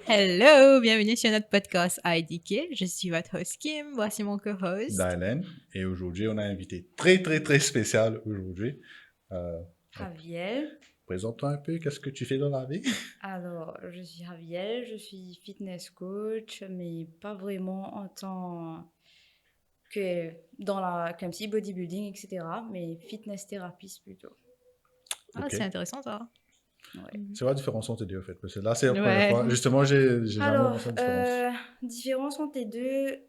Hello, bienvenue sur notre podcast IDK. Je suis votre host Kim, voici mon co-host. Dylan. Et aujourd'hui, on a un invité très spécial aujourd'hui. Euh, donc, Javiel. présente-toi un peu, qu'est-ce que tu fais dans la vie? Alors, je suis Javiel, je suis fitness coach, mais pas vraiment en tant que comme si bodybuilding, etc., mais fitness thérapeute plutôt. Ah, Ok. c'est intéressant ça. Ouais. C'est quoi la différence entre les deux, en fait? Parce que là, c'est la première Ouais. fois. Justement, j'ai jamais Alors, mentionné la différence. différence entre les deux,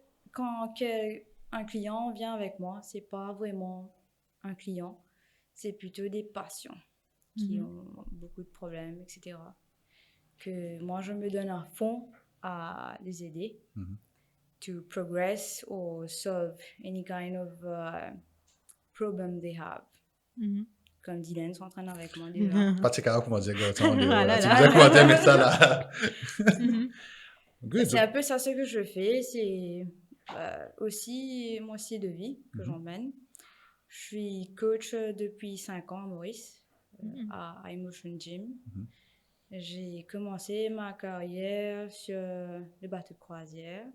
un client vient avec moi, c'est pas vraiment un client, c'est plutôt des patients qui ont beaucoup de problèmes, etc. Que moi, je me donne à fond à les aider to progress or solve any kind of problem they have. Comme Dylan s'entraîne avec moi déjà. Pas de secret comment dire, gars, on dit, Ah là tu là. me disais comment dire, mais ça, là. Good. C'est un peu ça ce que je fais. C'est aussi mon style de vie que j'emmène. Je suis coach depuis 5 ans à Maurice, à iMotion Gym. J'ai commencé ma carrière sur le bateau de croisière.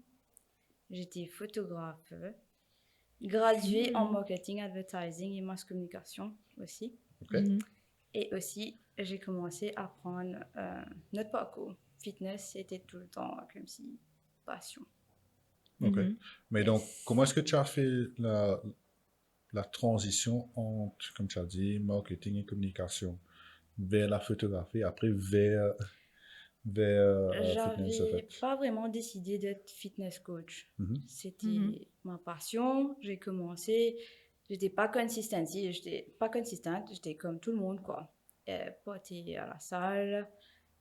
J'étais photographe, graduée en marketing, advertising et mass communication aussi. Ok. Et aussi, j'ai commencé à prendre notre parcours. Fitness, c'était tout le temps comme si passion. Ok. Mais donc, Yes. comment est-ce que tu as fait la transition entre, comme tu as dit, marketing et communication vers la photographie, après vers fitness, en J'avais fait? pas vraiment décidé d'être fitness coach. C'était ma passion. J'ai commencé, j'étais pas consistante, j'étais comme tout le monde, quoi. Porter à la salle,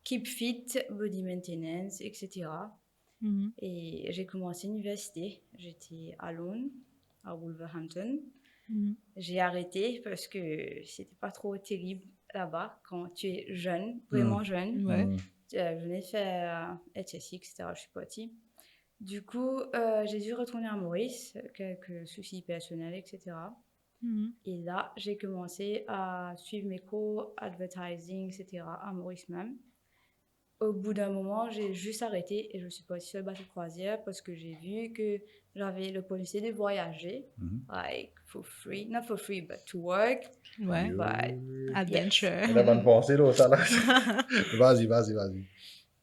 keep fit, body maintenance, etc. Et j'ai commencé l'université. J'étais à Londres, à Wolverhampton. J'ai arrêté parce que c'était pas trop terrible là-bas quand tu es jeune, vraiment jeune. Ouais. Je venais de faire HSI, etc. Je suis partie. Du coup, j'ai dû retourner à Maurice, quelques soucis personnels, etc. Et là, j'ai commencé à suivre mes cours, advertising, etc. à Maurice même. Au bout d'un moment, j'ai juste arrêté et je suis partie sur le bateau de croisière parce que j'ai vu que j'avais l'opportunité de voyager, like for free, not for free, but to work. Ouais. But Adventure. On a bonne pensée, là, ça, là. Vas-y.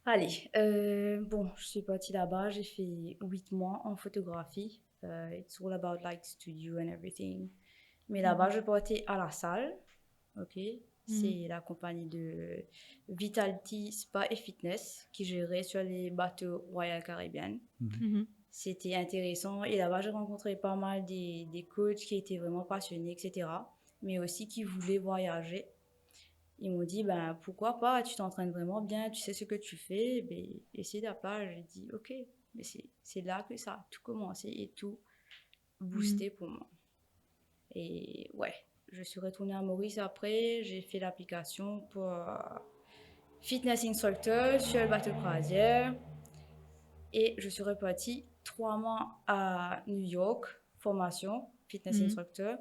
allez, bon, je suis partie là-bas, j'ai fait 8 mois en photographie. It's all about like studio and everything. Mais là-bas, je partais à la salle, ok? C'est la compagnie de Vitality Spa et Fitness qui gérait sur les bateaux Royal Caribbean. C'était intéressant et là-bas, j'ai rencontré pas mal des coachs qui étaient vraiment passionnés, etc. Mais aussi qui voulaient voyager. Ils m'ont dit, ben, pourquoi pas, tu t'entraînes vraiment bien, tu sais ce que tu fais, ben, essaie d'appeler. J'ai dit, ok, mais c'est là que ça a tout commencé et tout boosté pour moi. Et ouais, je suis retournée à Maurice après, j'ai fait l'application pour fitness instructor sur le bateau de croisière et je suis repartie 3 mois à New York, formation, fitness instructor.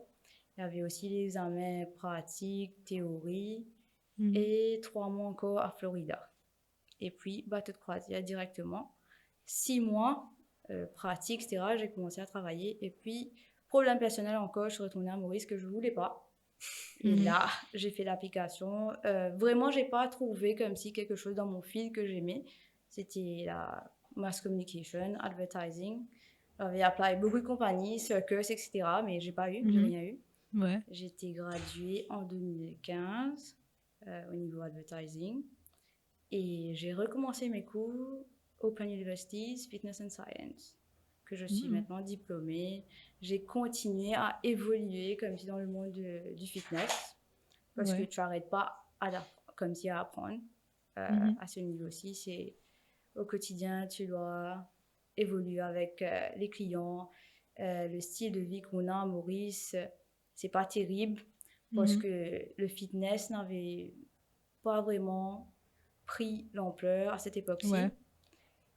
Il y avait aussi l'examen pratique, théorie et 3 mois encore à Florida. Et puis, bateau de croisière directement. 6 mois, pratique, etc. J'ai commencé à travailler. Et puis, problème personnel encore, je suis retournée à Maurice que je ne voulais pas. Et là, j'ai fait l'application. Vraiment, je n'ai pas trouvé comme si quelque chose dans mon fil que j'aimais. C'était la mass communication, advertising. J'avais appelé beaucoup de compagnies, Circus, etc. Mais j'ai pas eu, j'ai rien eu. Ouais. J'ai été graduée en 2015 au niveau advertising. Et j'ai recommencé mes cours Open Universities Fitness and Science, que je suis maintenant diplômée. J'ai continué à évoluer comme si dans le monde du fitness, parce que tu n'arrêtes pas comme si à apprendre. À ce niveau-ci, c'est au quotidien, tu dois évoluer avec les clients. Le style de vie qu'on a à Maurice, c'est pas terrible, parce que le fitness n'avait pas vraiment pris l'ampleur à cette époque-ci. Ouais.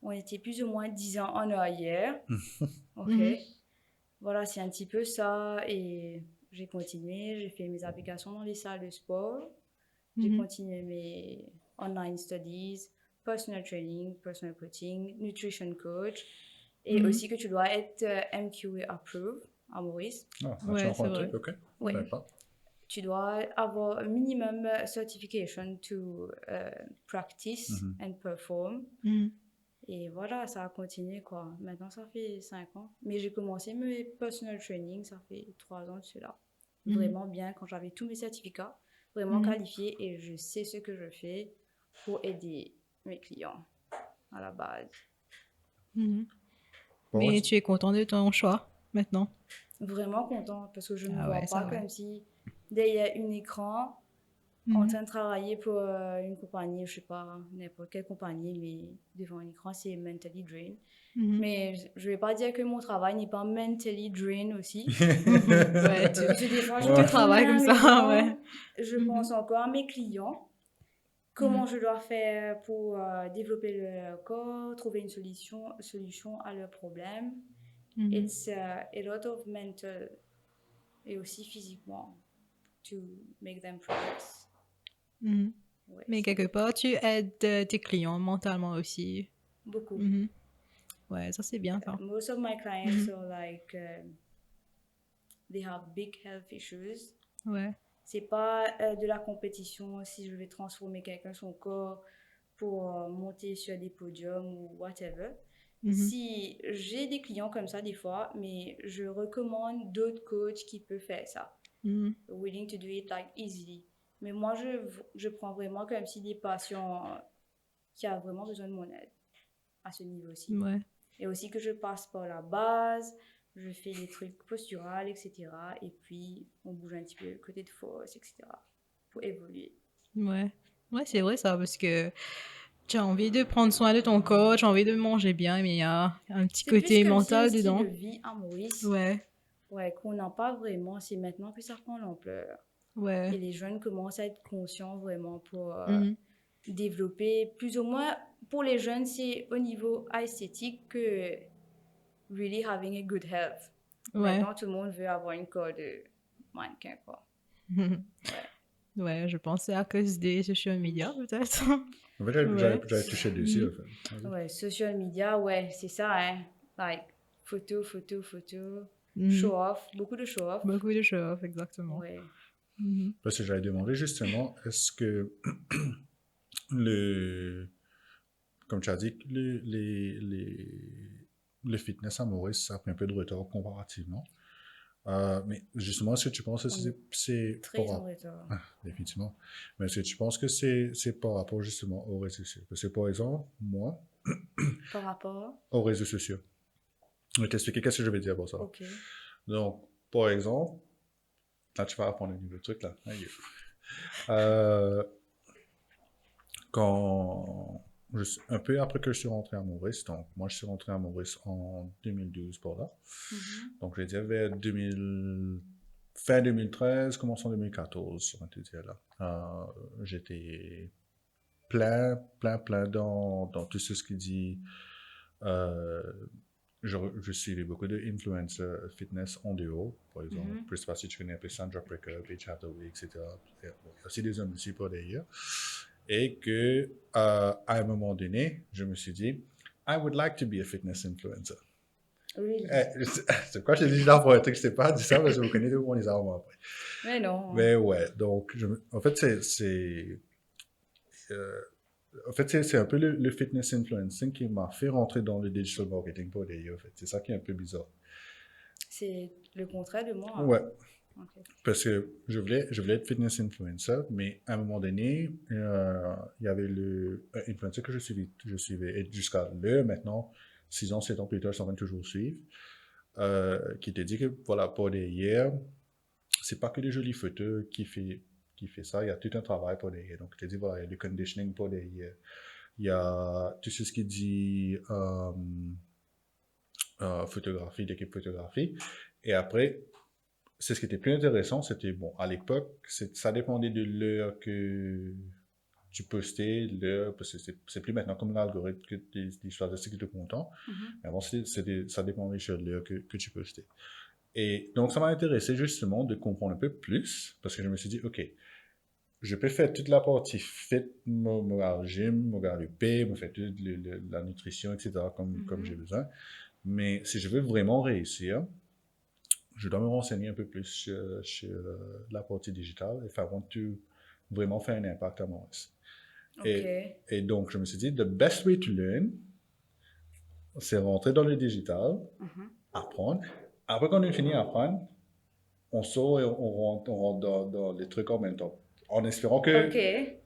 On était plus ou moins 10 ans en arrière. Ok. Voilà, c'est un petit peu ça. Et j'ai continué, j'ai fait mes applications dans les salles de sport. J'ai continué mes online studies, personal training, personal coaching, nutrition coach, et Mhm. aussi que tu dois être MQA approved à Maurice. Ah, tu Ouais, en c'est un vrai. truc, ok. Ouais. Je savais pas. Tu dois avoir un minimum certification to practice Mhm. and perform. Mhm. Et voilà, ça a continué quoi. Maintenant, ça fait 5 ans. Mais j'ai commencé mes personal training, ça fait 3 ans de cela. Mhm. Vraiment bien, quand j'avais tous mes certificats, vraiment Mhm. qualifiée et je sais ce que je fais pour aider mes clients à la base. Mhm. Bon, Mais ouais, tu es content de ton choix maintenant? Vraiment contente parce que je ne me Ah vois ouais, pas ça ouais. comme si derrière un écran en Mhm. train de travailler pour une compagnie, je sais pas, n'importe quelle compagnie, mais devant un écran, c'est mentally drain. Mhm. Mais je vais pas dire que mon travail n'est pas mentally drain aussi. Ouais, Parce que des fois, je tu Ouais. retourne à travailles comme la ça, ouais. maison, je pense Mhm. encore à mes clients, comment je dois faire pour développer leur corps, trouver une solution à leurs problèmes. Mhm. It's a lot of mental et aussi physiquement to make them progress. Mhm. Ouais, Mais c'est quelque part, tu aides tes clients mentalement aussi. beaucoup. Mhm. Ouais, ça c'est bien ça. Most of my clients are like, they have big health issues. Ouais. C'est pas de la compétition si je vais transformer quelqu'un son corps pour monter sur des podiums ou whatever. Mhm. Si j'ai des clients comme ça des fois, mais je recommande d'autres coachs qui peuvent faire ça. Mhm. Willing to do it like easily. Mais moi, je prends vraiment comme si des patients qui ont vraiment besoin de mon aide à ce niveau-ci. Ouais. Et aussi que je passe par la base, je fais des trucs posturales, etc. Et puis, on bouge un petit peu le côté de force, etc. pour évoluer. Ouais. Ouais, c'est vrai ça, parce que tu as envie de prendre soin de ton corps, tu as envie de manger bien, mais il y a un petit C'est plus côté comme si un mental style de dedans. vie à Maurice, Ouais. ouais, qu'on n'a pas vraiment, c'est maintenant que ça prend l'ampleur. Et Ouais. les jeunes commencent à être conscients vraiment pour Mhm. développer, plus ou moins, pour les jeunes, c'est au niveau esthétique que really having a good health. Ouais. Maintenant, tout le monde veut avoir une corps de mannequin, quoi. Ouais. Ouais, je pense que c'est à cause des social media, peut-être. En fait, Ouais. j'avais touché dessus, en fait. Vas-y. Ouais, social media, ouais, c'est ça, hein. Like, photo, photo, photo, Mhm. show off, beaucoup de show off. Beaucoup de choses, exactement. Ouais. Mhm. Parce que j'avais demandé justement, est-ce que le, comme tu as dit, le fitness à Maurice, ça a pris un peu de retard comparativement. Mais justement, est-ce que tu penses que On est c'est très en retard. définitivement. Mais est-ce que tu penses que c'est par rapport justement aux réseaux sociaux? Parce que par exemple, moi, Par rapport, aux réseaux sociaux, je vais t'expliquer qu'est-ce que je veux dire pour ça. ok. Donc, par exemple, là, tu vas apprendre un nouveau truc là. Aïe. Euh, un peu après que je suis rentré à Maurice, donc moi je suis rentré à Maurice en 2012 par là. Donc je vais dire vers 2000, fin 2013, commençant 2014, on va te dire là. J'étais plein dans tout ce qui dit. euh, je suivais beaucoup de influencers fitness en dehors, par exemple. Je ne sais pas si tu connais un peu Sandra Pricker, Paige Hathaway, etc. Il y a aussi des hommes aussi par d'ailleurs. Et que, à un moment donné, je me suis dit, I would like to be a fitness influencer. Really? C'est quoi, j'ai dit là pour un truc, je sais pas dit ça parce que vous connaissez où on les a après. Mais non. Mais ouais, donc, en fait, en fait, c'est un peu le fitness influencing qui m'a fait rentrer dans le digital marketing pour d'ailleurs, en fait. C'est ça qui est un peu bizarre. C'est le contraire de moi. Ouais, Ok. parce que je voulais être fitness influencer, mais à un moment donné, il y avait un influencer que je suivais, et jusqu'à l'heure maintenant, 6 ans, 7 ans plus tard, je suis en train de toujours suivre, qui te dit que, voilà, pour derrière, c'est pas que des jolies photos qui fait ça, il y a tout un travail pour derrière. Donc, je te dis, voilà, il y a le conditioning pour derrière. Il y a tout ce qui dit photographie, l'équipe photographie. Et après, c'est ce qui était plus intéressant, c'était, bon, à l'époque, ça dépendait de l'heure que tu postais, l'heure, parce que c'est plus maintenant comme l'algorithme que tu choisis ce qui te content. Mais avant, ça dépendait de l'heure que tu postais. Et donc, ça m'a intéressé justement de comprendre un peu plus, parce que je me suis dit, OK, je peux faire toute la partie fit, me regarder le gym, me regarder le paix, me faire toute la nutrition, etc., comme j'ai besoin. Mais si je veux vraiment réussir, je dois me renseigner un peu plus sur la partie digitale if I want to vraiment faire un impact à Maurice. Ok. Et donc, je me suis dit, the best way to learn, c'est rentrer dans le digital, apprendre. Après qu'on ait fini d'apprendre, on sort et on rentre dans les trucs en même temps. En espérant que Ok.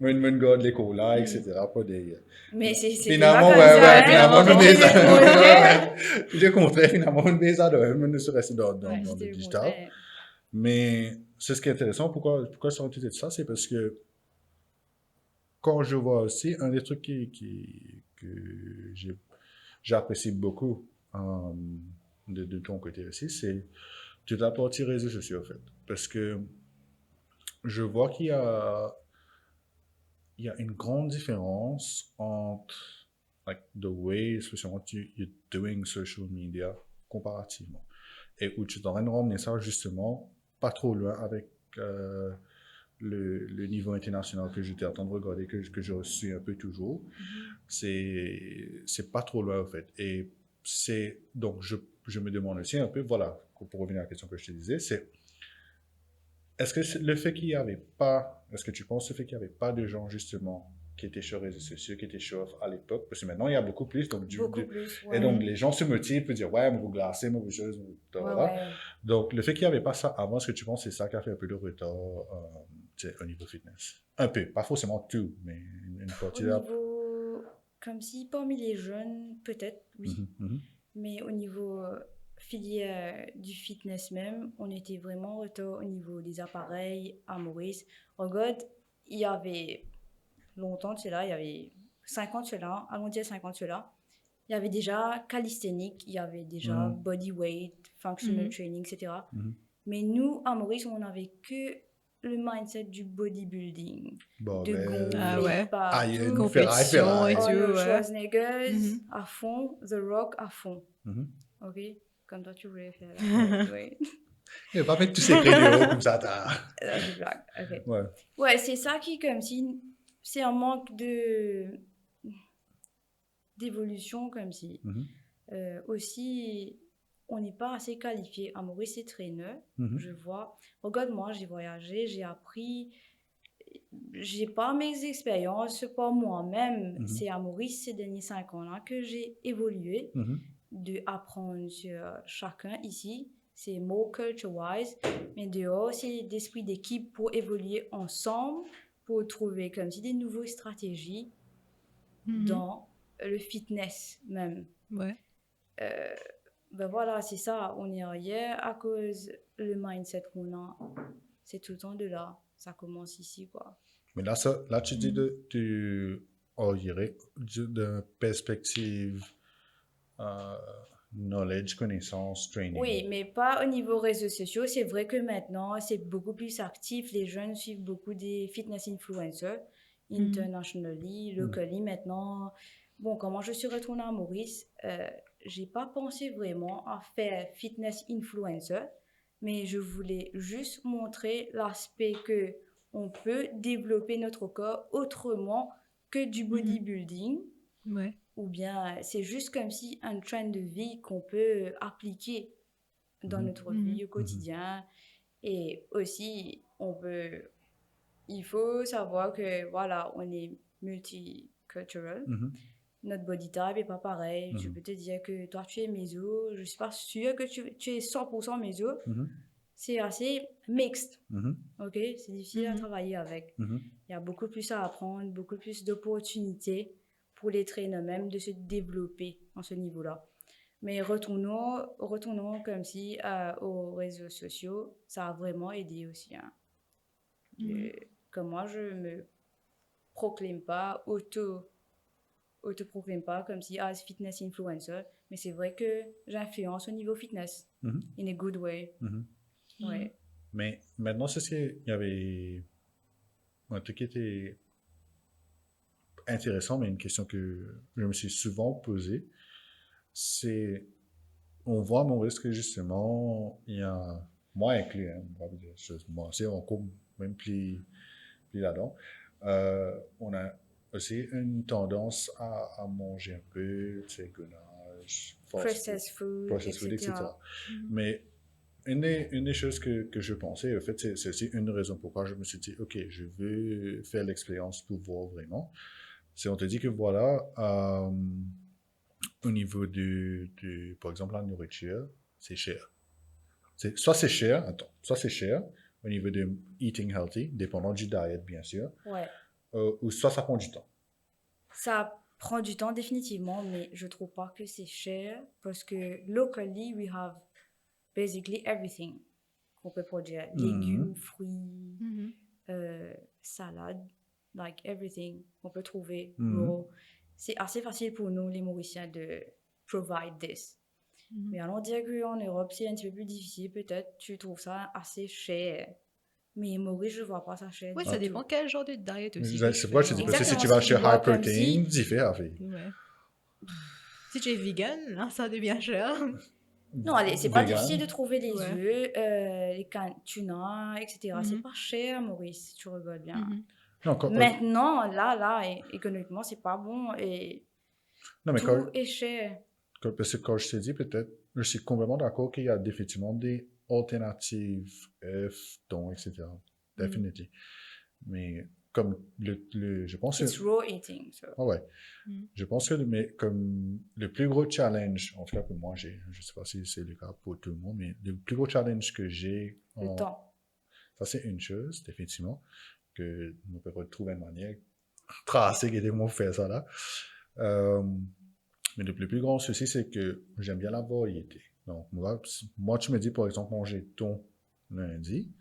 me garde les cours-là, etc. Pas des... Mais c'était pas Finalement, comme ouais, ça, ouais, hein? finalement, Finalement, nous, non. des... C'était le contraire. Le contraire, finalement, une des adhérents, nous se rester Ouais, dans le c'était le digital. contraire. Mais c'est ce qui est intéressant. Pourquoi ça de ça? C'est parce que quand je vois aussi, un des trucs que j'apprécie beaucoup de ton côté aussi, c'est toute la partie réseaux sociaux, en fait. Parce que je vois il y a une grande différence entre like, the way, spécialement, you're doing social media comparativement. Et où tu t'en ramener ça justement pas trop loin avec le niveau international que j'étais en train de regarder, que je suis un peu toujours. C'est pas trop loin, en fait. Et donc, je me demande aussi un peu, voilà, pour revenir à la question que je te disais, c'est est-ce que le fait qu'il n'y avait pas, est-ce que tu penses le fait qu'il n'y avait pas de gens justement qui étaient sur les réseaux sociaux, qui étaient sur à l'époque, parce que maintenant il y a beaucoup plus, donc Beaucoup plus, et donc ouais. les gens se motivent pour dire ouais, vous glacez, vous chose, Ouais, voilà. ouais. Donc le fait qu'il n'y avait pas ça avant, est-ce que tu penses que c'est ça qui a fait un peu de retard au niveau fitness? Un peu, pas forcément tout, mais une Au partie là. niveau, comme si parmi les jeunes, peut-être, oui. Mhm, mhm, Mais au niveau filière du fitness même, on était vraiment en retard au niveau des appareils à Maurice. Regarde, il y avait longtemps de cela, il y avait 50 cela, allons dire 50 cela. Il y avait déjà calisthenics, il y avait déjà mhm, body weight, functional Mhm. training, etc. mhm. Mais nous, à Maurice, on n'avait que le mindset du bodybuilding, Bon, de ben, Ah gonfler ouais. aïe, partout. ferraille, Compétition et tout, ferraille. Arnold ouais. Schwarzenegger Mhm. à fond, The Rock à fond. Mhm. Ok? Comme toi, tu voulais faire la body weight. Il va pas mettre tous ces créneaux comme ça, t'as. Non, je blague. Ok. Ouais. Ouais, c'est ça qui, comme si, c'est un manque d'évolution, comme si. Mhm, Aussi, on n'est pas assez qualifié. À Maurice, c'est traîneur, mhm, je vois. Regarde-moi, j'ai voyagé, j'ai appris. J'ai pas mes expériences par moi-même. mhm, C'est à Maurice ces derniers 5 ans-là que j'ai évolué, mhm. de apprendre sur chacun ici. C'est more culture-wise, mais dehors, c'est d'esprit d'équipe pour évoluer ensemble, pour trouver comme si des nouvelles stratégies Mhm. dans le fitness même. Ouais. Euh, ben voilà, c'est ça, on est arrière à cause le mindset qu'on a. C'est tout le temps de là, ça commence ici, quoi. Mais là, là tu dis Mhm. on dirait, de perspective, euh, knowledge, connaissance, training. Oui, mais pas au niveau réseaux sociaux. C'est vrai que maintenant, c'est beaucoup plus actif. Les jeunes suivent beaucoup des fitness influencers, Mhm. internationally, Mhm, locally maintenant. Bon, comment je suis retournée à Maurice, j'ai pas pensé vraiment à faire fitness influencer, mais je voulais juste montrer l'aspect que on peut développer notre corps autrement que du Mhm. bodybuilding Ouais. ou bien c'est juste comme si un train de vie qu'on peut appliquer dans mhm, notre Mhm. vie au mhm, quotidien. Et aussi, il faut savoir que voilà, on est multicultural. mhm, Notre body type est pas pareil. Je mhm, peux te dire que toi, tu es méso. Je suis pas sûre que tu es 100% méso. mhm, C'est assez mixte. mhm, Ok? C'est difficile à Mhm. travailler avec. mhm, Il y a beaucoup plus à apprendre, beaucoup plus d'opportunités pour les traîneurs même de se développer à ce niveau-là. Mais retournons comme si aux réseaux sociaux, ça a vraiment aidé aussi, hein. Mhm. Comme moi, je me proclame pas, auto-proclame pas comme si, ah, fitness influencer, mais c'est vrai que j'influence au niveau fitness, mhm, in a good way. mhm. Mhm. Ouais. Mais maintenant, c'est ce qu'il y avait un truc qui était intéressant, mais une question que je me suis souvent posée, c'est, on voit mon risque justement, il y a, moi inclus, hein, on va dire, moi, c'est en couple, même plus. plus là-dedans. On a aussi une tendance à manger un peu, tu sais, ganache, fast food, Processed food, processed food, etc. etc. Mais une des choses que je pensais, en fait, c'est aussi une raison pourquoi je me suis dit, OK, je veux faire l'expérience pour voir vraiment. C'est on te dit que voilà, au niveau par exemple, la nourriture, c'est cher. Soit c'est cher, attends, soit c'est cher au niveau de eating healthy, dépendant du diet, bien sûr, Ouais. ou soit ça prend du temps. Ça prend du temps définitivement, mais je trouve pas que c'est cher parce que locally we have basically everything qu'on peut produire. Légumes, fruits, Mhm. salades, like everything qu'on peut trouver Mhm. raw. C'est assez facile pour nous, les Mauriciens, de provide this. Mhm. Mais allons dire qu'en Europe, c'est un petit peu plus difficile. Peut-être tu trouves ça assez cher. Mais Maurice, je vois pas ça cher Ouais, du ça Ah. tout. dépend quel genre de diet aussi que C'est tu pourquoi fais, je te dis, hein. parce que si Exactement, tu si vas tu chez vois High comme Protein, si... c'est fait avec. Ouais. Si tu es vegan, là, ça devient cher. Non, allez, c'est pas difficile de Vegan. trouver les Ouais. œufs, les cannes tuna, etc. C'est Mhm. pas cher, Maurice, si tu regardes bien. Mhm. Non, Maintenant, là, économiquement, c'est pas bon et non, mais tout est cher. parce que quand je t'ai dit, peut-être, je suis complètement d'accord qu'il y a définitivement des alternatives, œufs, thon, etc. Definitely. Mais comme je pense que, It's raw eating, so. ah ouais, Mhm. je pense que mais comme le plus gros challenge, en tout cas que moi j'ai, je sais pas si c'est le cas pour tout le monde, mais le plus gros challenge que j'ai, Le temps. ça c'est une chose, définitivement, que on peut retrouver une manière tracée qui est faire ça là. Euh, mais le plus grand souci, c'est que j'aime bien la variété. Donc, moi, tu me dis, par exemple, manger thon lundi.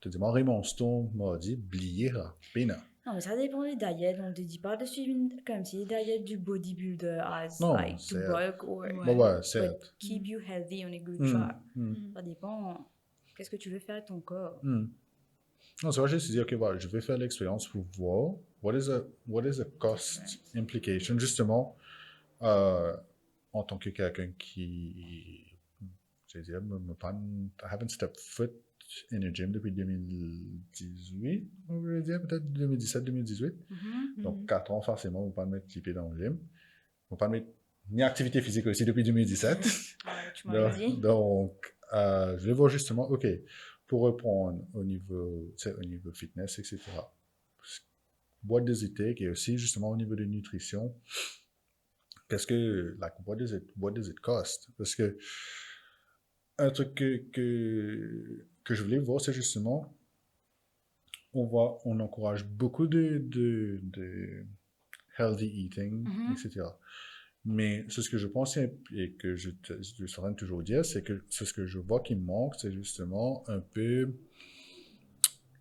Tu dis, moi, mon thon mardi, bliera, pina. Non, mais ça dépend des diets. On te dit pas de suivre comme si les diets du bodybuilder as Non, like to c'est... bulk or Bon, Ouais. ouais, but certes. keep you healthy on a good Hum, track. hum, Mhm. Ça dépend. Qu'est-ce que tu veux faire avec ton corps? hum. Non, c'est vrai, je me suis dit, OK, voilà, je vais faire l'expérience pour voir what is a cost implication, justement, euh, en tant que quelqu'un qui, je vais dire, I haven't stepped foot in a gym depuis 2018, on va dire, peut-être 2017-2018. Donc, Mhm. 4 ans, forcément, on ne va pas me mettre les pieds dans le gym. On ne va pas mettre ni activité physique aussi depuis 2017. Ouais, tu m'avais Donc, dit. je vais voir justement, OK, pour reprendre au niveau, tu sais, au niveau fitness, etc. What does it take? Et aussi, justement, au niveau de nutrition, qu'est-ce que, like, what does it cost? Parce que un truc que je voulais voir, c'est justement, on encourage beaucoup de healthy eating, Mhm. etc. Mais c'est ce que je pense et que je suis en train de toujours dire, c'est que c'est ce que je vois qui manque, c'est justement un peu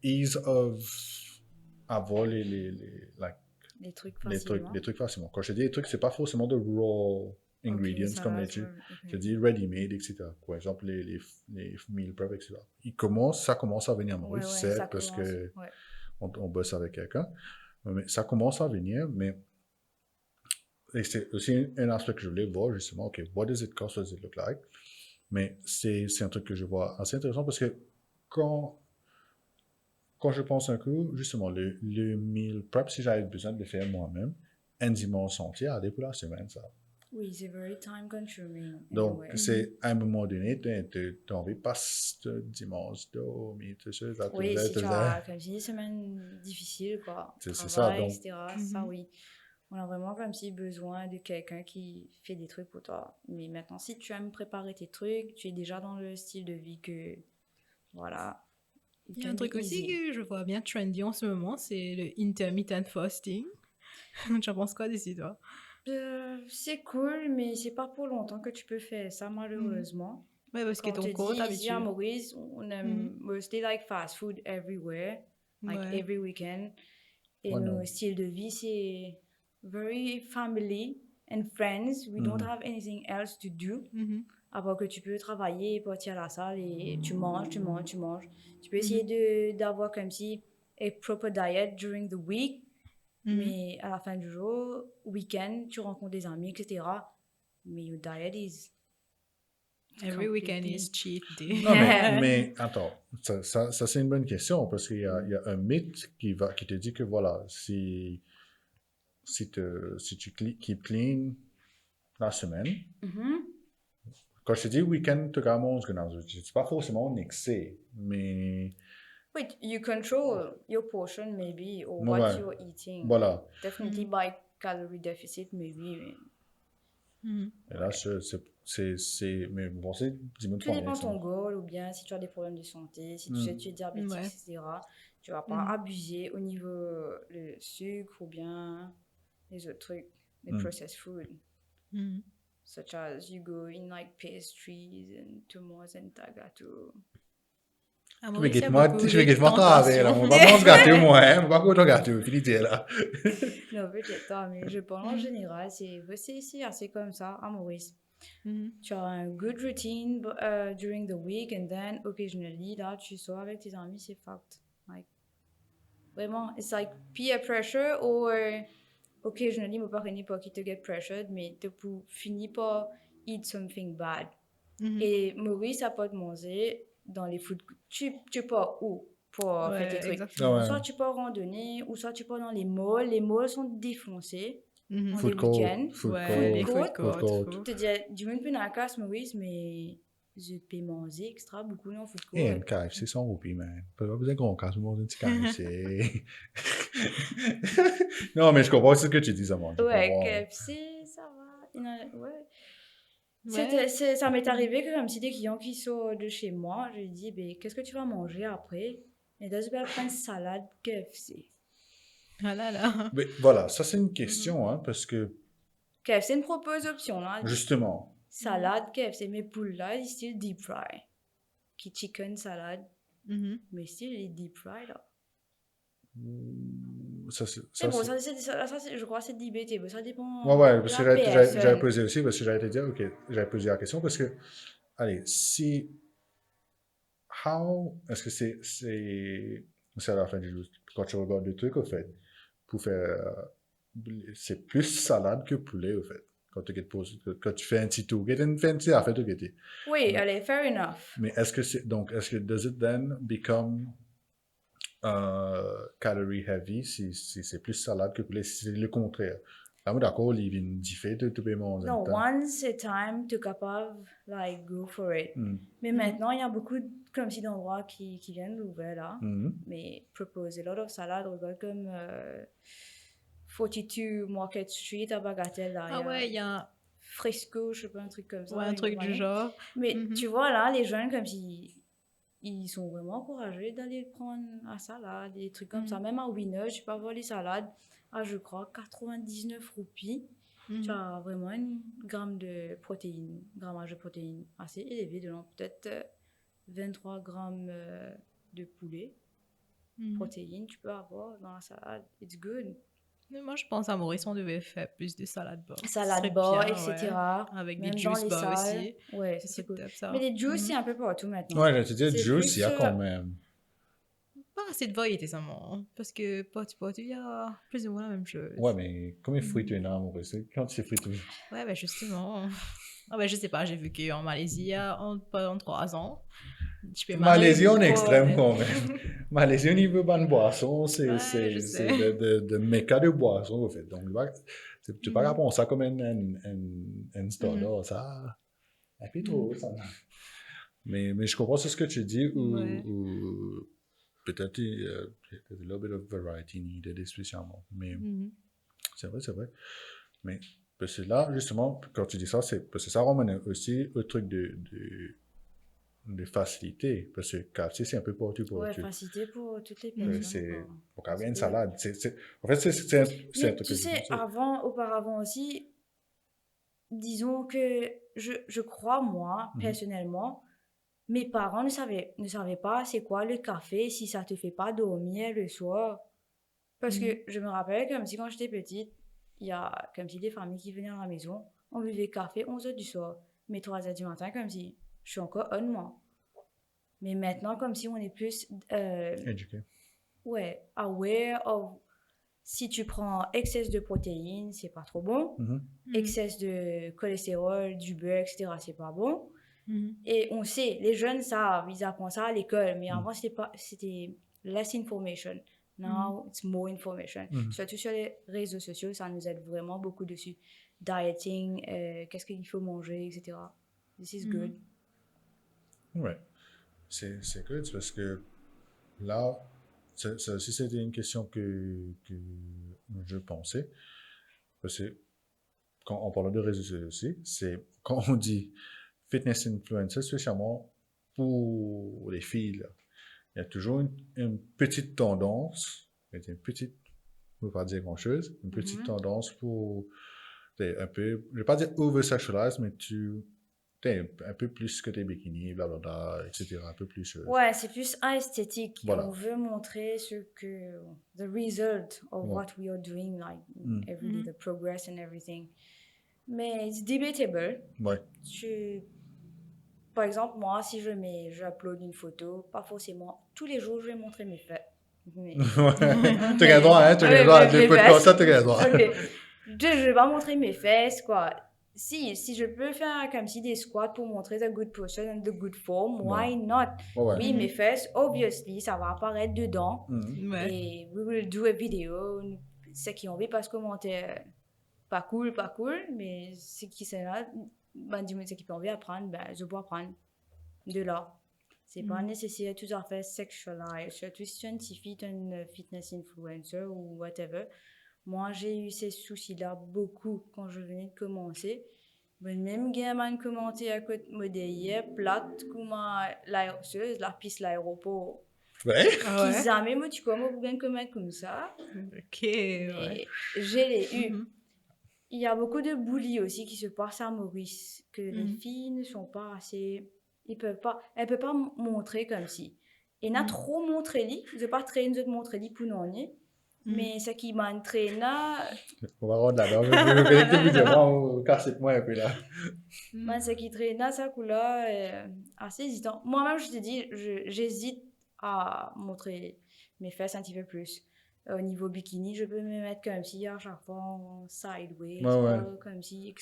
ease of avoir like, Des trucs facilement. les trucs facilement. Quand je dis les trucs, c'est pas forcément de raw Ok, ingredients comme ça, les ça, trucs. Je ok. dis ready-made, etc. Par exemple, les meal prep, etc. Ça commence à venir à Ouais, Maurice, ouais, ça c'est parce commence. que Ouais. on bosse avec quelqu'un. Mais ça commence à venir, mais et c'est aussi un aspect que je voulais voir, justement, OK, what does it cost, what does it look like? Mais c'est un truc que je vois assez intéressant parce que quand, quand je pense un coup, justement, le meal prep, si j'avais besoin de le faire moi-même, un dimanche entier, aller pour la semaine, ça. Oui, c'est very time consuming in a Donc, way. Mhm. c'est à un moment donné, tu as envie de passer ce dimanche, dormir, tout ça, ça, tout Oui, ça, si tout tu ça. as, comme si des semaines difficiles, quoi, C'est ça, travail, donc, etc., ça Mhm. oui. On a vraiment comme si besoin de quelqu'un qui fait des trucs pour toi. Mais maintenant, si tu aimes préparer tes trucs, tu es déjà dans le style de vie que, voilà, it Il y a can un be truc aussi easy. que je vois bien trendy en ce moment, c'est le intermittent fasting. Tu en penses quoi d'ici, toi? C'est cool, mais c'est pas pour longtemps que tu peux faire ça, Mhm. malheureusement. Ouais, parce que Quand on te ton corps dit ici à t'habitue. Maurice, on Mhm. aime mostly like fast food everywhere, like Ouais. every weekend. Et moi, nos non. styles de vie, c'est very family and friends. We don't Hmm. have anything else to do. Mhm. À part que tu peux travailler, partir à la salle et tu manges, tu manges, tu manges. Tu peux essayer Mhm. d'avoir comme si a proper diet during the week, Mhm. mais à la fin du jour, week-end, tu rencontres des amis, etc. Mais your diet is Every weekend Completely. is cheat day. Non, mais attends, ça c'est une bonne question parce qu'il y a un mythe qui te dit que voilà, si tu keep clean la semaine, Mhm. quand je te dis week-end, tu commences que dans c'est pas forcément un excès, mais Wait, you control your portion maybe, or ouais, what you're eating. voilà. Definitely by calorie deficit maybe. Mhm. Et là, mais bon, c'est 10 minutes Tout pour dépend de ton ça. goal, ou bien si tu as des problèmes de santé, si tu sais que tu es diabétique, Ouais. etc. Tu vas pas Mhm. abuser au niveau le sucre ou bien les autres trucs, les processed food, Mhm. such as you go in like pastries and tomos and gâteaux. À Je vais Maurice, il y a moi, beaucoup je vais de moi travailler là. tentations. On va pas se gâter moi, hein. On va pas gâter, fini de là. Non, peut-être pas, mais je pense en général, c'est assez comme ça à Maurice. Mhm. Tu as un good routine during the week, and then occasionally, là, tu sors avec tes amis, c'est fact. Like, vraiment, it's like peer pressure, or occasionally, mon parrain n'est pas qui te get pressured, mais tu finis par eat something bad. Mhm. Et Maurice a pas de manger dans les food. Tu pars où pour faire tes Ouais, trucs? exactement. Ouais. Soit tu pars randonner, ou soit tu pars dans les malls. Les malls sont défoncés Mhm. dans les Food court, week-ends. Ouais, les food court. courts. court. Tu te dis, du monde peut la casse, Maurice, mais je peux manger extra beaucoup dans food Et court. un KFC sans roupie, man. Pas besoin qu'on casse le monde un petit KFC. Non, mais je comprends ce que tu dis, Amand. Je Ouais, comprends. KFC, ça va. Ouais. Ouais. Ça m'est arrivé que comme si des clients qui sortent de chez moi, je lui dis, ben, qu'est-ce que tu vas manger après? Et là, je vais prendre une salade KFC. Ah là là. Mais voilà, ça c'est une question, hein, parce que KFC me propose option, là. justement, Salade KFC, mais pour là, il style deep fry. Qui chicken salade, Mhm. mais style il est deep fry, là. ça, Mais bon, c'est. je crois que c'est débatté. Ça dépend Ouais, ouais, de parce la que j'avais personne. posé aussi, parce que j'avais été dire, ok, j'avais posé la question, parce que, allez, si, est-ce que c'est à la fin du jour, quand tu regardes le truc, au fait, pour faire, c'est plus salade que poulet, au fait, quand tu fais un petit tour, fais un petit affaire tout guetter. Oui, allez, fair enough. Mais est-ce que, does it then become calorie heavy si c'est plus salade que poulet, si c'est le contraire? Là, moi, d'accord, il vient différer de tout le monde. No, once a time, tu es capable, like, go for it. Mais maintenant, il y a beaucoup, comme si d'endroits qui viennent d'ouvrir, là. Mais propose a lot of salade, regarde comme 42 Market Street à Bagatelle, là. Ah ouais, il y a Fresco, je sais pas, un truc comme ça. ouais, un une truc du compagnie. genre. Mais tu vois, là, les jeunes, comme si ils sont vraiment encouragés d'aller prendre la salade, des trucs comme ça. Même à Winner, je peux avoir les salades à, je crois, 99 roupies. Tu as vraiment un gramme de protéines, grammage de protéines assez élevé, dedans peut-être 23 grammes de poulet. Protéines, tu peux avoir dans la salade. It's good. Mais moi, je pense à Maurice, on devait faire plus de salade bar. Ce Salade serait bar, bien, etc. ouais. Avec des Même dans juice les bar salles. aussi. Ouais, Ce c'est serait cool. top, ça. Mais les juice, c'est un peu partout maintenant. Ouais, je te dis, C'est juice, il y a plus, quand même. Pas assez de variété, seulement. Parce que potu, il y a plus ou moins la même chose. Ouais, mais combien de fruits tu es dans amoureux? Quand tu sais fruits, tu Ouais, ben justement. Ah ben je sais pas, j'ai vu qu'en Malaisie, il y a pendant 3 ans, tu peux Malaisie, on est manger extrême pour- quand même. Malaisie, au niveau bonne boisson, Ouais, je c'est sais. de méca de boisson, en fait. Donc, tu peux pas répondre ça comme un store, là, ça. Un peu trop, ça. Mais je comprends ce que tu dis, Ouais. ou peut-être a little bit of variety needed, spécialement. Mais c'est vrai, c'est vrai. Mais parce que là, justement, quand tu dis ça, c'est parce que ça ramène aussi au truc de facilité. Parce que KFC, c'est un peu partout pour Ouais, tu. facilité pour toutes les personnes. C'est pour Parce avoir une que- salade. En fait, c'est un Mais truc tu que je sais, dis. auparavant aussi, disons que je crois, moi, personnellement, mes parents ne savaient pas c'est quoi le café si ça te fait pas dormir le soir. Parce que je me rappelle comme si quand j'étais petite, il y a comme si des familles qui venaient à la maison, on buvait café 11h du soir, mais 3h du matin comme si je suis encore un mois. Mais maintenant comme si on est plus Éduqué. ouais, aware of si tu prends excès de protéines, c'est pas trop bon. Excès de cholestérol, du beurre, etc., c'est pas bon. Mhm. Et on sait, les jeunes savent, ils apprennent ça à l'école, mais avant, c'était less information. Now, it's more information. Surtout sur les réseaux sociaux, ça nous aide vraiment beaucoup dessus. Dieting, qu'est-ce qu'il faut manger, etc. This is good. Ouais. C'est good parce que là, ça aussi, c'était une question que je pensais. Parce que quand on parle de réseaux sociaux aussi, c'est quand on dit fitness influencer, spécialement pour les filles, là, il y a toujours une petite tendance, mais une petite, je ne veux pas dire grand-chose, une petite tendance pour, un peu, je ne vais pas dire over-sexualize, mais t'es un peu plus que tes bikinis, blablabla, etc. Un peu plus. Ouais, c'est plus esthétique. Voilà. On veut montrer ce que, the result of Ouais. what we are doing, like every day, the progress and everything. Mais it's debatable. Ouais. Par exemple, moi, si je upload une photo, pas forcément tous les jours, je vais montrer mes fesses. Mais... Tu as le droit, hein? Tu as le droit. Les podcasts, ça, tu as le droit. Ok. Je vais pas montrer mes fesses, quoi. Si je peux faire comme si des squats pour montrer the good posture and the good form, why not? Ouais. Oui, mes fesses, obviously, ça va apparaître dedans. Ouais. Et we will do a video. Ceux qui ont envie pas se commenter, pas cool, mais ceux qui sont là, ben, dis-moi ceux qui ont envie d'apprendre, ben, je peux apprendre de là. C'est pas nécessaire tout à fait sexualize, surtout si tu es une fille, une fitness influencer ou whatever. Moi, j'ai eu ces soucis-là beaucoup quand je venais de commencer. Mais même gamin commenté à côté de moi hier, plate comme la piste l'aéroport. Ouais. Ah ouais. Qui jamais moi tu commences pour bien commettre comme ça. Ok, Mais ouais. j'ai les eu. Il y a beaucoup de bullies aussi qui se passent à Maurice, que les filles ne sont pas assez... elles peuvent pas montrer comme si. Et n'a trop montré li, je pas traîner de montrer li pour non ni. Mais ce qui m'entraîne, On va rendre là-bas. Je vais connecter vidéo, casse-moi un peu là. ce qui traîne, ça couleur assez hésitant. Moi-même, je te dis, j'hésite à montrer mes fesses un petit peu plus. Au niveau bikini, je peux me mettre comme si à chaque fois en sideways, Ouais. comme si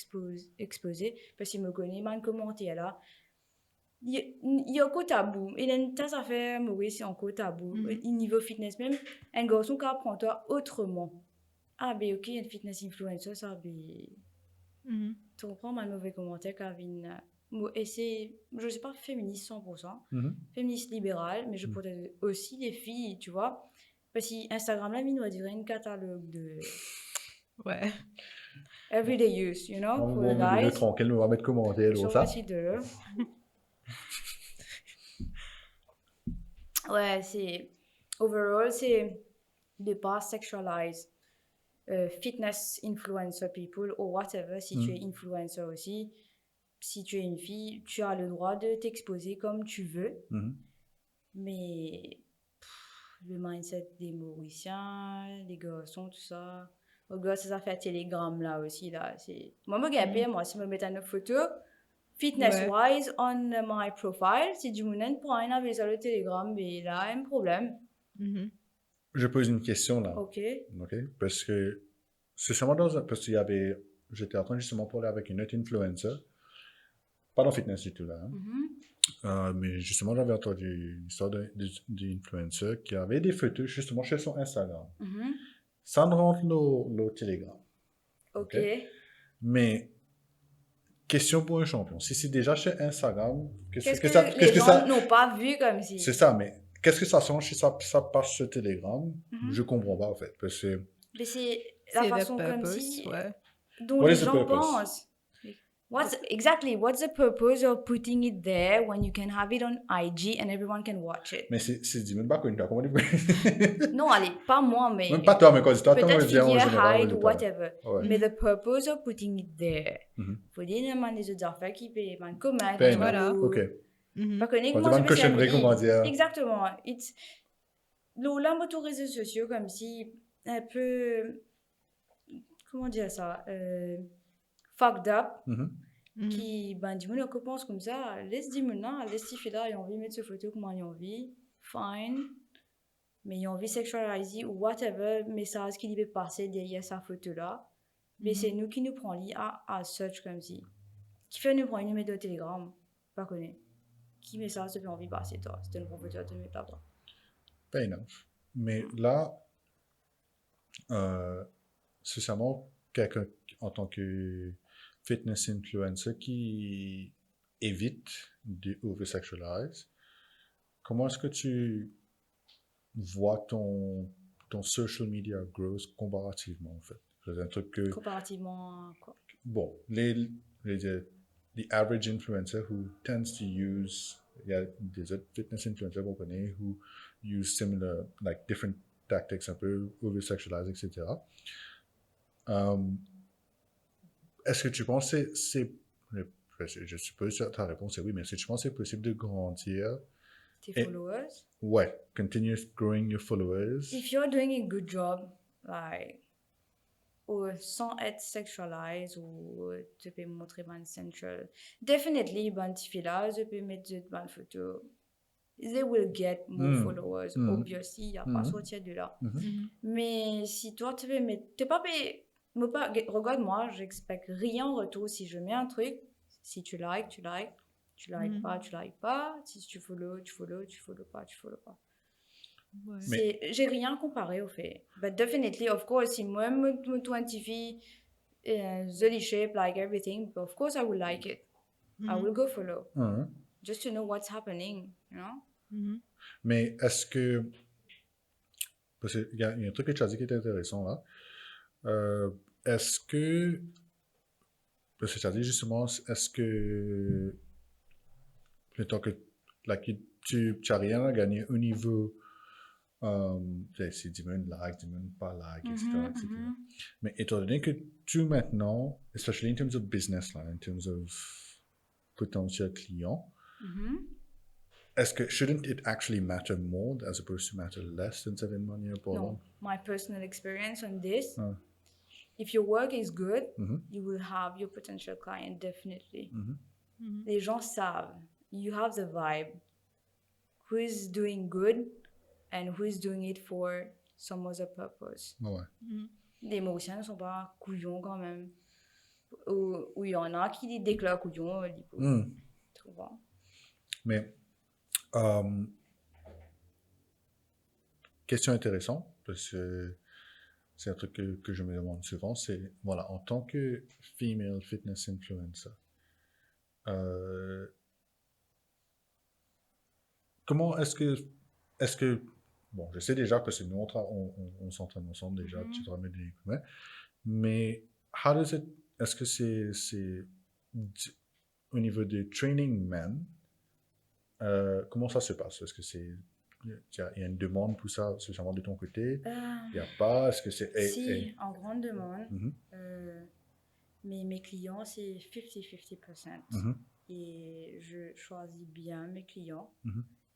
exposé. Parce qu'il me connaît, m'a commenté là. Il y a un côté tabou. Et là, ça fait Maurice, c'est un côté tabou. Au niveau fitness, même, un garçon qui apprend toi autrement. Ah, ben ok, une fitness influencer, ça, ben. Tu comprends ma mauvais commentaire, Kevin? Et c'est, je sais pas, féministe 100%, féministe libérale, mais je pourrais aussi les filles, tu vois. Parce que Instagram, là, on dirait un catalogue de Ouais. everyday use, you know, On for va the me dire guys. tranquille, on va mettre commentaire Sur ça. voici de là. Ouais, c'est, overall, c'est de pas sexualize fitness influencer people or whatever, si tu es influencer aussi. Si tu es une fille, tu as le droit de t'exposer comme tu veux. Mais le mindset des Mauriciens, des garçons, tout ça. Au gars, ça fait Telegram là aussi. Là. Moi, moi, si je me mets une photo, fitness-wise, on my profile, si du monde prend un avec le Telegram, mais là, un problème. Je pose une question là. Ok. Parce que c'est seulement parce qu'il y avait. J'étais en train justement de parler avec une autre influencer. Pas dans fitness du tout là. Mais justement, j'avais entendu une histoire d'une influencer qui avait des photos justement chez son Instagram. Ça ne rentre le Telegram. Ok. Mais, question pour un champion. Si c'est déjà chez Instagram, qu'est-ce que les gens n'ont pas vu comme si. C'est ça, mais qu'est-ce que ça change si ça passe sur Telegram? Je comprends pas en fait. Parce que. Mais c'est la façon comme si. Ouais. Dont les gens pensent. What's the purpose of putting it there when you can have it on IG and everyone can watch it? Mais c'est dit même pas connu. Comment dire? Non, allez, pas moi, mais. Même pas toi, mais quand tu peut-être figure hide, whatever. Ouais. Mais the purpose of putting it there. Faut dire, il y a des autres affaires qui payent, comment. Voilà. Ok. Pas connu, moi, je peux comment dire. Exactement. Là, sur les réseaux sociaux, comme si, un peu. Comment dire ça? Fucked up. Qui, ben, dis-moi, qu'on pense comme ça, laisse dire maintenant, laisse ces filles-là, ils ont envie de mettre ce photo comme ils ont envie, fine, mais ils ont envie de sexualiser ou whatever message qui devait passer derrière sa photo-là, mais c'est nous qui nous prenons à search comme si. Qui fait nous prendre une numéro de Telegram? pas connais. Qui met ça, ça fait envie de passer, toi. C'était une proposition de mettre là-bas. Fair enough. Mais là, spécialement quelqu'un en tant que fitness influencer qui évite de over-sexualize, comment est-ce que tu vois ton social media growth comparativement, en fait? C'est un truc que, Comparativement à quoi? bon, the average influencer who tends to use, il y a des autres fitness influencers qu'on connaît who use similar, like different tactics, un peu over-sexualize, etc. Est-ce que tu penses que je suppose que ta réponse est oui, mais est-ce que tu penses que c'est possible de grandir Tes et, followers? ouais, continue growing your followers? If you're doing a good job, like, ou sans être sexualized ou tu peux montrer bonne sensual, definitely, bonne petite fille là, je peux mettre de bonnes photos. They will get more followers, obviously, il n'y a pas sortir de là. Mais si toi, tu veux mettre, t'es pas payé, regarde-moi, j'expecte rien en retour. Si je mets un truc, si tu likes, tu likes, tu likes pas, tu likes pas, si tu follow, tu follow, tu follow pas, tu follow pas. Mais, J'ai rien comparé au fait. But definitely, of course, si moi me 20 the shape, like everything, of course I will like it. I will go follow. Just to know what's happening, you know? mais est-ce que, parce qu'il y a un truc que tu as dit qui est intéressant là, est-ce que, parce que tu as dit justement, est-ce que, plutôt que, like, tu n'as rien à gagner au niveau, c'est 10 000 likes, 10 000 pas likes, etc. Mais étant donné que tu maintenant, especially in terms of business, là, in terms of potential client, est-ce que shouldn't it actually matter more as opposed to matter less than saving money or No, my personal experience on this, if your work is good, you will have your potential client, definitely. Les gens savent. You have the vibe. Who is doing good and who is doing it for some other purpose. Ouais. Les Mauriciens ne sont pas couillons quand même. Ou il y en a qui déclarent couillons. Tu vois. Mais, question intéressante, parce que c'est un truc que je me demande souvent, c'est, voilà, en tant que female fitness influencer, comment est-ce que, bon, je sais déjà que c'est nous, on s'entraîne ensemble déjà, tu te remets des coups, mais how does it, est-ce que c'est au niveau des training men, comment ça se passe? Est-ce que il y a une demande pour ça, spécialement de ton côté? Il n'y a pas? Est-ce que c'est... Si, en grande demande. Mais mes clients, c'est 50-50%. Et je choisis bien mes clients.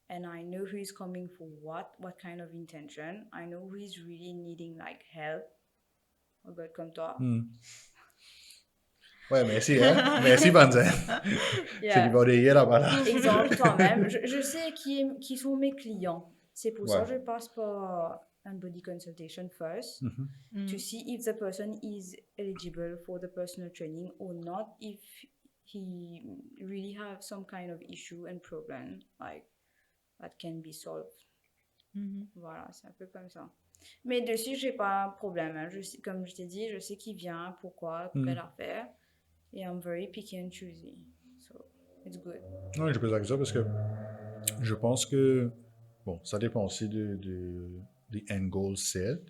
And I know who is coming for what kind of intention. I know who is really needing like help. Regarde comme toi. Ouais, merci, hein? Merci, Banzai. C'est du bordel là-bas, là. Exemple, toi-même. Je sais qui sont mes clients. C'est pour ça que je passe par un body consultation first to see if the person is eligible for the personal training or not, if he really have some kind of issue and problem like that can be solved. Voilà, c'est un peu comme ça. Mais dessus, j'ai pas un problème. Hein. Comme je t'ai dit, je sais qui vient, pourquoi, quelle affaire. Et I'm very picky and choosy. So, it's good. Oui, je pose la question parce que je pense que, bon, ça dépend aussi des end goals set.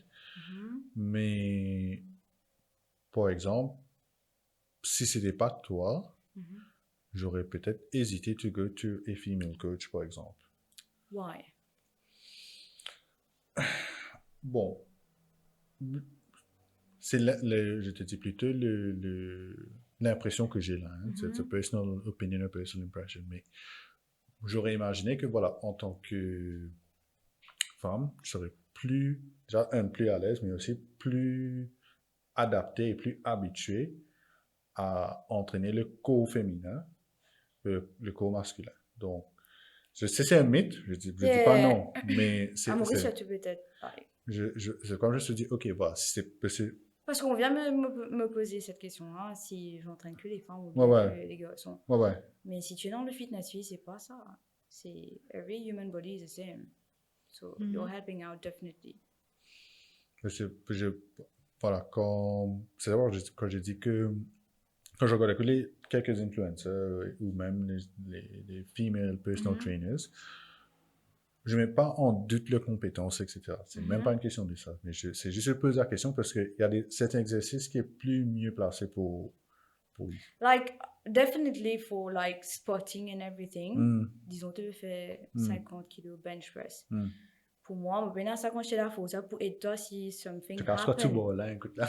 Mais, par exemple, si c'était pas toi, j'aurais peut-être hésité to go to a female coach, par exemple. Why? Bon, c'est je te dis plutôt l'impression que j'ai là. Hein. C'est a personal opinion, a personal impression. Mais j'aurais imaginé que, voilà, en tant que femme, je serais déjà, plus à l'aise, mais aussi plus adapté et plus habitué à entraîner le corps féminin, le corps masculin. Donc, je sais c'est un mythe, je dis pas non, mais c'est... À Maurice, tu peux être pareil. C'est comme je te dis, ok, voilà, si c'est possible. Parce qu'on vient me poser cette question-là, si j'entraîne que les femmes ou Ouais, bien ouais. que les garçons. Ouais. Mais si tu es dans le fitness, oui, c'est pas ça. C'est every human body is the same. So you're helping out definitely. Voilà, c'est d'abord quand j'ai dit que quand je regarde quelques influencers ou même les female personal trainers, je ne mets pas en doute leurs compétences, etc. C'est même pas une question de ça. Mais c'est juste que je pose la question parce qu'il y a certains exercices qui est plus mieux placé pour lui. Like, definitely for like spotting and everything, disons, tu fais 50 kilos bench press. Pour moi, je vais ça quand je la force pour aider toi si something Tu casses quoi tout happen. beau là, écoute là.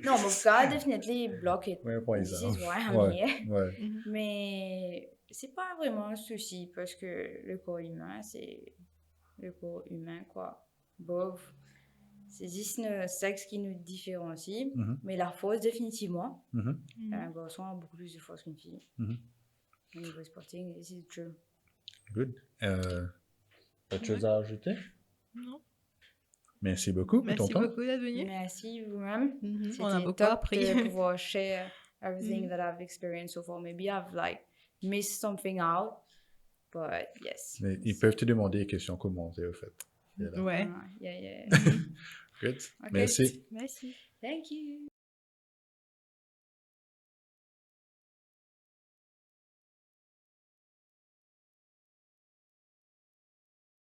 Non, but God definitely block it. Ouais, par This is exemple. why I'm Ouais, here. ouais. Mais c'est pas vraiment un souci parce que le corps humain, c'est le corps humain, quoi. Bof. C'est juste le sexe qui nous différencie, mais la force, définitivement. Un garçon a beaucoup plus de force qu'une fille. Au niveau sporting, this is true. Good. Autre chose à ajouter? Non. Merci beaucoup pour ton Merci temps. beaucoup d'être venu. Merci vous-même. On a C'était beaucoup top appris. de pouvoir share everything that I've experienced so far. Maybe I've like missed something out, but yes. Mais ils peuvent te demander des questions commentaires, au fait. Ouais. Yeah. Good. Okay. Merci. Merci. Thank you.